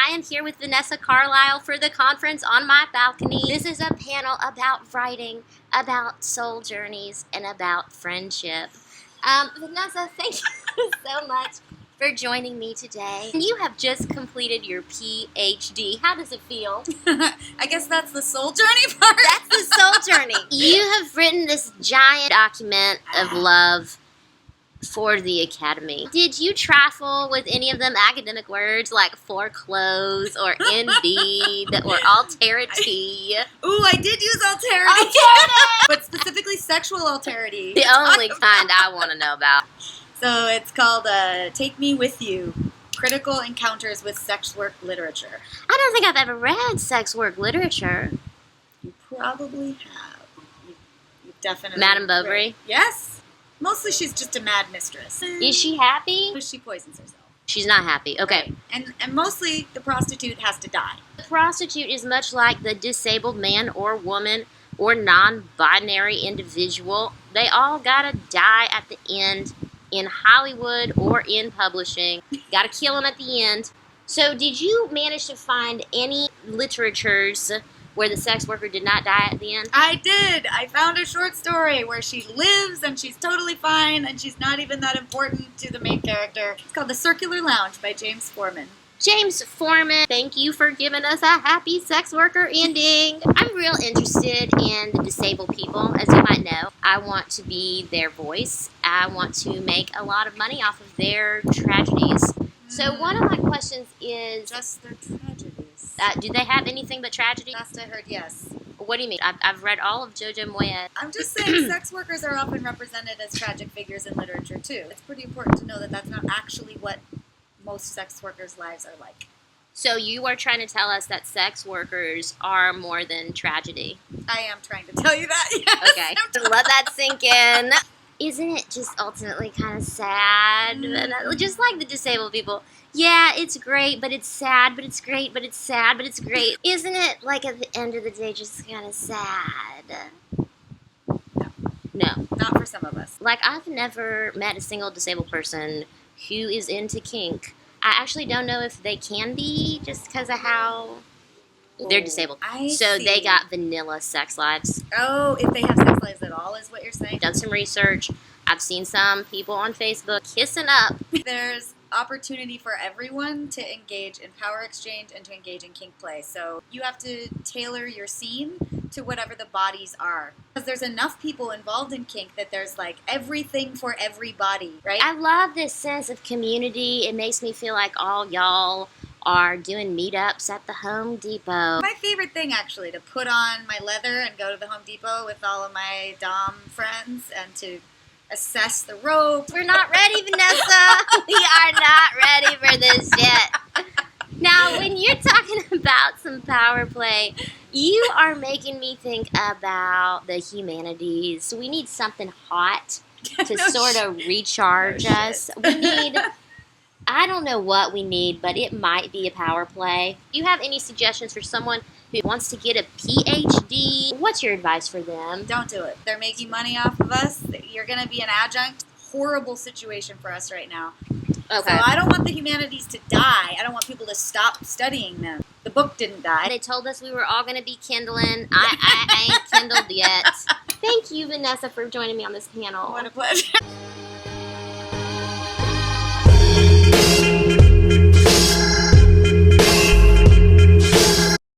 I am here with Vanessa Carlisle for the conference on my balcony. This is a panel about writing, about soul journeys, and about friendship. Vanessa, thank you so much for joining me today. You have just completed your Ph.D. How does it feel? I guess that's the soul journey part. That's the soul journey. You have written this giant document of love for the Academy. Did you trifle with any of them academic words like foreclose or indeed or alterity? Ooh, I did use alterity. But specifically sexual alterity. The only kind I want to know about. So it's called Take Me With You, Critical Encounters with Sex Work Literature. I don't think I've ever read sex work literature. You probably have. You definitely Madame Bovary? Yes. Mostly she's just a mad mistress. Is she happy? She poisons herself. She's not happy. Okay. And mostly the prostitute has to die. The prostitute is much like the disabled man or woman or non-binary individual. They all gotta die at the end in Hollywood or in publishing. Gotta kill them at the end. So did you manage to find any literatures where the sex worker did not die at the end? I did. I found a short story where she lives and she's totally fine and she's not even that important to the main character. It's called The Circular Lounge by James Forman. James Forman, thank you for giving us a happy sex worker ending. I'm real interested in the disabled people, as you might know. I want to be their voice. I want to make a lot of money off of their tragedies. So one of my questions is... Just their tragedies. Do they have anything but tragedy? Last I heard, yes. What do you mean? I've read all of Jojo Moyet. I'm just saying sex workers are often represented as tragic figures in literature, too. It's pretty important to know that that's not actually what most sex workers' lives are like. So you are trying to tell us that sex workers are more than tragedy? I am trying to tell you that, yes. Okay, let that sink in. Isn't it just ultimately kind of sad? Just like the disabled people. Yeah, it's great, but it's sad, but it's great, but it's sad, but it's great. Isn't it, like, at the end of the day, just kind of sad? No. Not for some of us. Like, I've never met a single disabled person who is into kink. I actually don't know if they can be, just because of how they're disabled. I so see. They got vanilla sex lives. Oh, if they have sex lives at all is what you're saying? Done some research. I've seen some people on Facebook kissing up. There's opportunity for everyone to engage in power exchange and to engage in kink play. So you have to tailor your scene to whatever the bodies are. Because there's enough people involved in kink that there's like everything for everybody, right? I love this sense of community. It makes me feel like all y'all are doing meetups at the Home Depot. My favorite thing, actually, to put on my leather and go to the Home Depot with all of my dom friends and to assess the rope. We're not ready, Vanessa. We are not ready for this yet. Now, when you're talking about some power play, you are making me think about the Humanities. So we need something hot to sort of recharge us. We need... I don't know what we need, but it might be a power play. Do you have any suggestions for someone who wants to get a Ph.D.? What's your advice for them? Don't do it. They're making money off of us. You're going to be an adjunct. Horrible situation for us right now. Okay. So I don't want the humanities to die. I don't want people to stop studying them. The book didn't die. They told us we were all going to be kindling. I ain't kindled yet. Thank you, Vanessa, for joining me on this panel. What a pleasure.